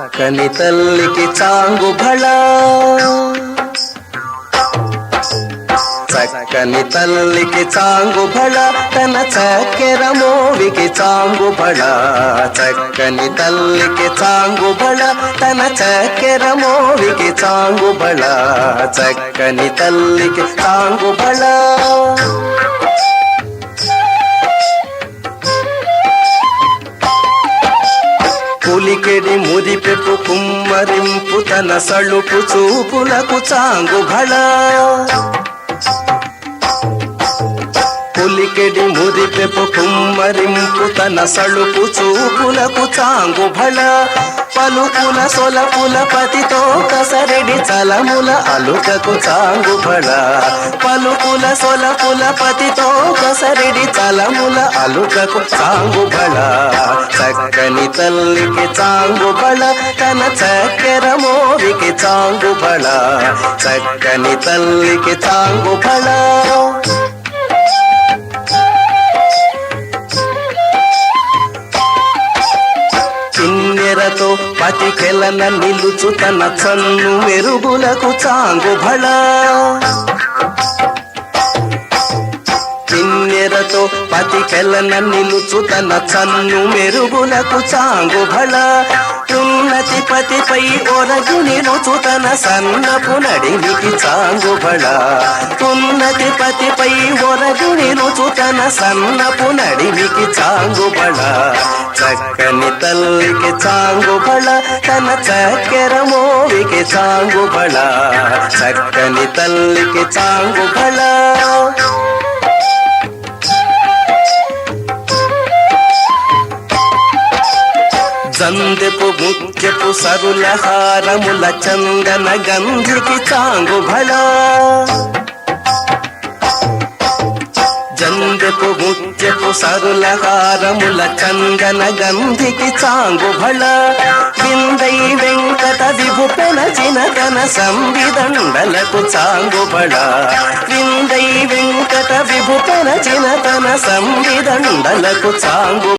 చక్కని తల్లికి చాంగుబళ, చక్కని తల్లికి చాంగుబళ, తన చక్కెర మోవికి చాంగుబళ. చక్కని తల్లికి చాంగుబళ, తన చక్కెర మోవికి చాంగుబళ. చక్కని తల్లికి చాంగుబళ. పులికెడి మురిపెపు కుమ్మరింపు తన సళుపు చూపులకు చాంగుబళ. పులికెడి మురిపెపు కుమ్మరింపు తన సళుపు చూపులకు చాంగుబళ. పలుకుల సొలపుల పతితో కసరెడి చలముల అలుకకు చాంగుబళ. పలుకుల సొలపుల పతితో కసరెడి చలముల అలుకకు చాంగుబళ. చక్కని తల్లికి చాంగుబళ, తన చక్కెర మోవికి చాంగుబళ. చక్కని తల్లికి చాంగుబళ. కిన్నెరతో పతికెలన నిలుచు తన చన్ను మెరుగులకు చాంగుబళ. కిన్నెరతో పతికెలన నిలుచు తన చన్ను మెరుగులకు చాంగుబళ. ఉన్నతి పతిపై ఒరగుని రుచు తన సన్నపు నడిమికి చాంగుబళ. ఉన్నతి పతిపై ఒరగుని రుచు తన సన్నపు నడిమికి చాంగుబళ. చక్కని తల్లికి చాంగుబళ, తన చక్కెర మోవికి చాంగుబళ. చక్కని తల్లికి చాంగుబళ. జందెపు ముత్యపు సరుల హారముల చందన గంధికి చాంగుబళ. జందెపు ముత్యపు సరుల హారముల చందన గంధికి చాంగుబళ. విందై వెంకట విభుపెనచిన తన సంవిదండలకు చాంగుబళ. విందై వెంకట విభుపెనచిన తన సంవిదండలకు చాంగు